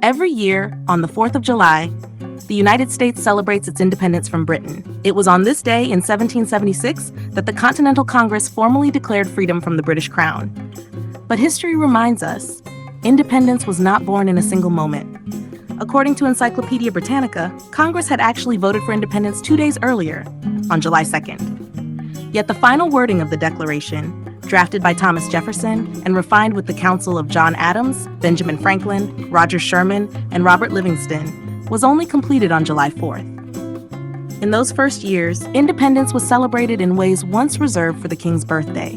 Every year, on the 4th of July, the United States celebrates its independence from Britain. It was on this day in 1776 that the Continental Congress formally declared freedom from the British Crown. But history reminds us, independence was not born in a single moment. According to Encyclopedia Britannica, Congress had actually voted for independence 2 days earlier, on July 2nd. Yet the final wording of the Declaration, drafted by Thomas Jefferson and refined with the counsel of John Adams, Benjamin Franklin, Roger Sherman, and Robert Livingston, was only completed on July 4th. In those first years, independence was celebrated in ways once reserved for the King's birthday.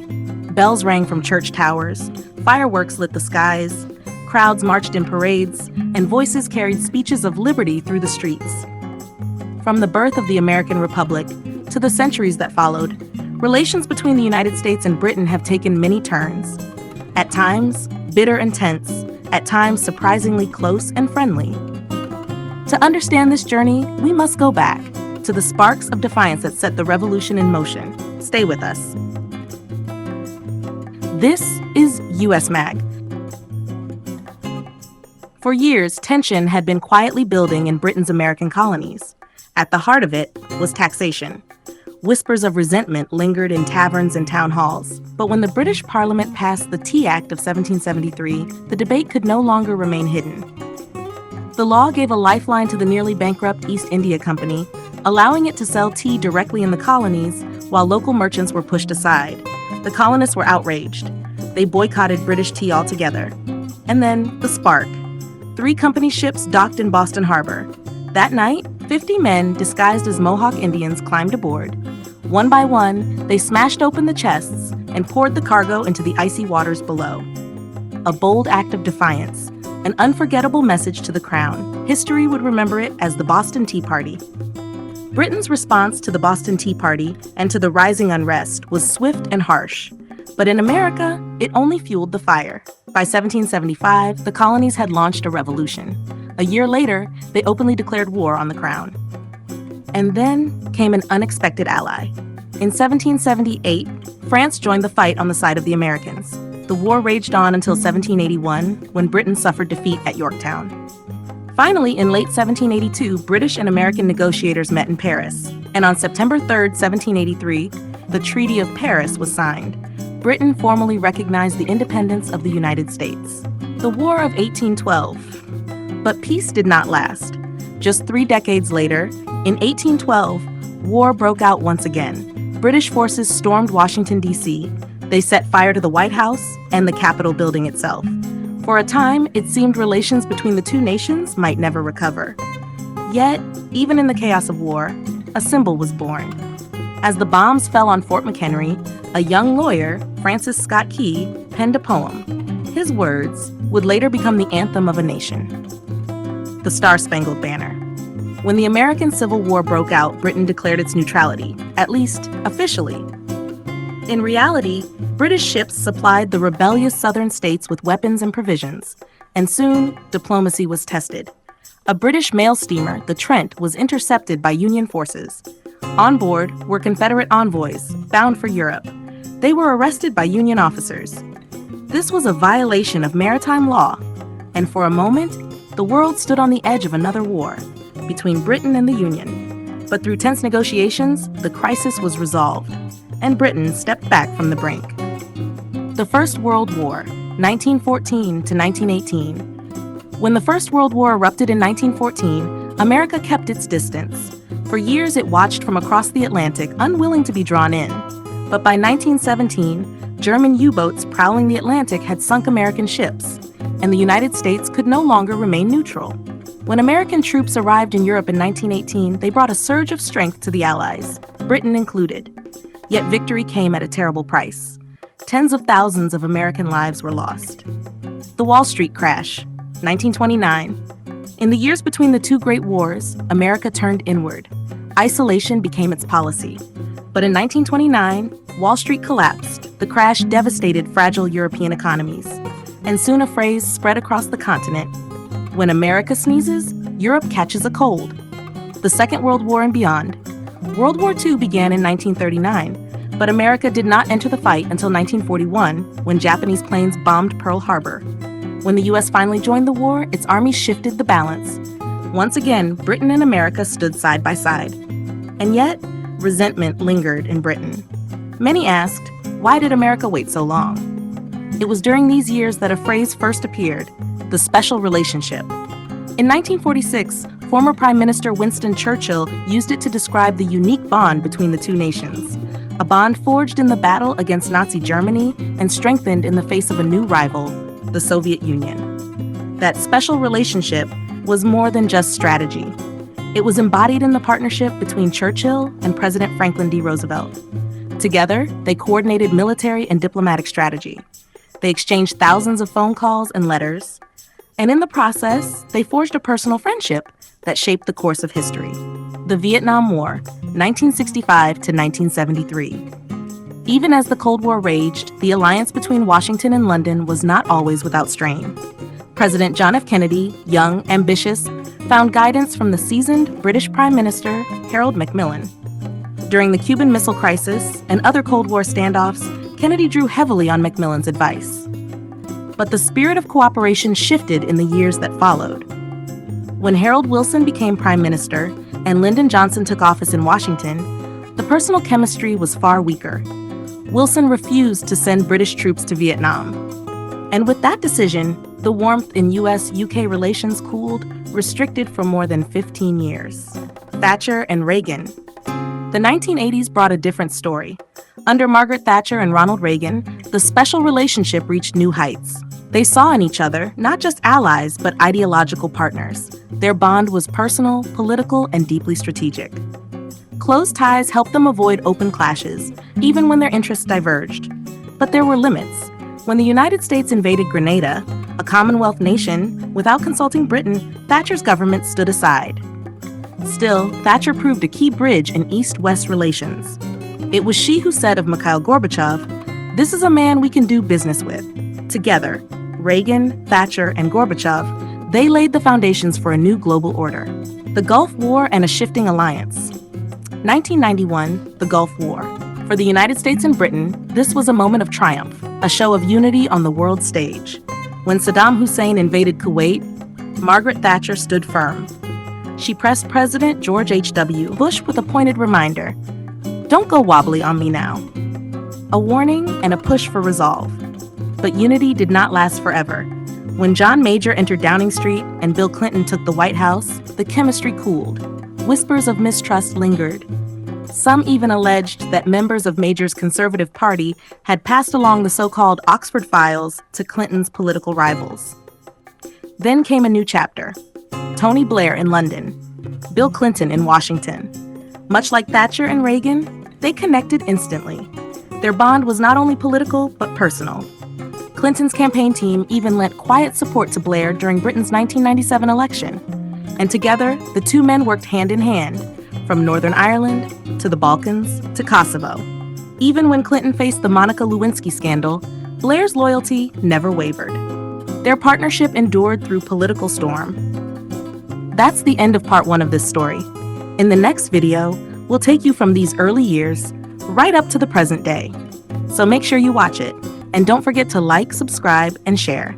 Bells rang from church towers, fireworks lit the skies, crowds marched in parades, and voices carried speeches of liberty through the streets. From the birth of the American Republic to the centuries that followed, relations between the United States and Britain have taken many turns. At times, bitter and tense, at times surprisingly close and friendly. To understand this journey, we must go back to the sparks of defiance that set the revolution in motion. Stay with us. This is USMag. For years, tension had been quietly building in Britain's American colonies. At the heart of it was taxation. Whispers of resentment lingered in taverns and town halls. But when the British Parliament passed the Tea Act of 1773, the debate could no longer remain hidden. The law gave a lifeline to the nearly bankrupt East India Company, allowing it to sell tea directly in the colonies while local merchants were pushed aside. The colonists were outraged. They boycotted British tea altogether. And then, the spark. 3 company ships docked in Boston Harbor. That night, 50 men disguised as Mohawk Indians climbed aboard. One by one, they smashed open the chests and poured the cargo into the icy waters below. A bold act of defiance, an unforgettable message to the Crown. History would remember it as the Boston Tea Party. Britain's response to the Boston Tea Party and to the rising unrest was swift and harsh. But in America, it only fueled the fire. By 1775, the colonies had launched a revolution. A year later, they openly declared war on the Crown. And then came an unexpected ally. In 1778, France joined the fight on the side of the Americans. The war raged on until 1781, when Britain suffered defeat at Yorktown. Finally, in late 1782, British and American negotiators met in Paris. And on September 3, 1783, the Treaty of Paris was signed. Britain formally recognized the independence of the United States. The War of 1812. But peace did not last. Just 3 decades later, in 1812, war broke out once again. British forces stormed Washington, D.C. They set fire to the White House and the Capitol building itself. For a time, it seemed relations between the two nations might never recover. Yet, even in the chaos of war, a symbol was born. As the bombs fell on Fort McHenry, a young lawyer, Francis Scott Key, penned a poem. His words would later become the anthem of a nation. The Star-Spangled Banner. When the American Civil War broke out, Britain declared its neutrality, at least officially. In reality, British ships supplied the rebellious southern states with weapons and provisions, and soon diplomacy was tested. A British mail steamer, the Trent, was intercepted by Union forces. On board were Confederate envoys bound for Europe. They were arrested by Union officers. This was a violation of maritime law, and for a moment, the world stood on the edge of another war between Britain and the Union. But through tense negotiations, the crisis was resolved, and Britain stepped back from the brink. The First World War, 1914 to 1918. When the First World War erupted in 1914, America kept its distance. For years, it watched from across the Atlantic, unwilling to be drawn in. But by 1917, German U-boats prowling the Atlantic had sunk American ships, and the United States could no longer remain neutral. When American troops arrived in Europe in 1918, they brought a surge of strength to the Allies, Britain included. Yet victory came at a terrible price. Tens of thousands of American lives were lost. The Wall Street crash, 1929. In the years between the 2 great wars, America turned inward. Isolation became its policy. But in 1929, Wall Street collapsed. The crash devastated fragile European economies. And soon a phrase spread across the continent. When America sneezes, Europe catches a cold. The Second World War and beyond. World War II began in 1939, but America did not enter the fight until 1941, when Japanese planes bombed Pearl Harbor. When the US finally joined the war, its armies shifted the balance. Once again, Britain and America stood side by side. And yet, resentment lingered in Britain. Many asked, why did America wait so long? It was during these years that a phrase first appeared, the special relationship. In 1946, former Prime Minister Winston Churchill used it to describe the unique bond between the two nations, a bond forged in the battle against Nazi Germany and strengthened in the face of a new rival, the Soviet Union. That special relationship was more than just strategy. It was embodied in the partnership between Churchill and President Franklin D. Roosevelt. Together, they coordinated military and diplomatic strategy. They exchanged thousands of phone calls and letters. And in the process, they forged a personal friendship that shaped the course of history. The Vietnam War, 1965 to 1973. Even as the Cold War raged, the alliance between Washington and London was not always without strain. President John F. Kennedy, young, ambitious, found guidance from the seasoned British Prime Minister Harold Macmillan. During the Cuban Missile Crisis and other Cold War standoffs, Kennedy drew heavily on Macmillan's advice. But the spirit of cooperation shifted in the years that followed. When Harold Wilson became Prime Minister and Lyndon Johnson took office in Washington, the personal chemistry was far weaker. Wilson refused to send British troops to Vietnam. And with that decision, the warmth in US-UK relations cooled, restricted for more than 15 years. Thatcher and Reagan. The 1980s brought a different story. Under Margaret Thatcher and Ronald Reagan, the special relationship reached new heights. They saw in each other not just allies, but ideological partners. Their bond was personal, political, and deeply strategic. Close ties helped them avoid open clashes, even when their interests diverged. But there were limits. When the United States invaded Grenada, a Commonwealth nation, without consulting Britain, Thatcher's government stood aside. Still, Thatcher proved a key bridge in East-West relations. It was she who said of Mikhail Gorbachev, "This is a man we can do business with." Together, Reagan, Thatcher, and Gorbachev, they laid the foundations for a new global order. The Gulf War and a shifting alliance. 1991, the Gulf War. For the United States and Britain, this was a moment of triumph, a show of unity on the world stage. When Saddam Hussein invaded Kuwait, Margaret Thatcher stood firm. She pressed President George H.W. Bush with a pointed reminder, "Don't go wobbly on me now." A warning and a push for resolve. But unity did not last forever. When John Major entered Downing Street and Bill Clinton took the White House, the chemistry cooled. Whispers of mistrust lingered. Some even alleged that members of Major's Conservative Party had passed along the so-called Oxford Files to Clinton's political rivals. Then came a new chapter. Tony Blair in London, Bill Clinton in Washington. Much like Thatcher and Reagan, they connected instantly. Their bond was not only political, but personal. Clinton's campaign team even lent quiet support to Blair during Britain's 1997 election. And together, the two men worked hand in hand, from Northern Ireland to the Balkans to Kosovo. Even when Clinton faced the Monica Lewinsky scandal, Blair's loyalty never wavered. Their partnership endured through political storm. That's the end of part one of this story. In the next video, we'll take you from these early years right up to the present day. So make sure you watch it, and don't forget to like, subscribe, and share.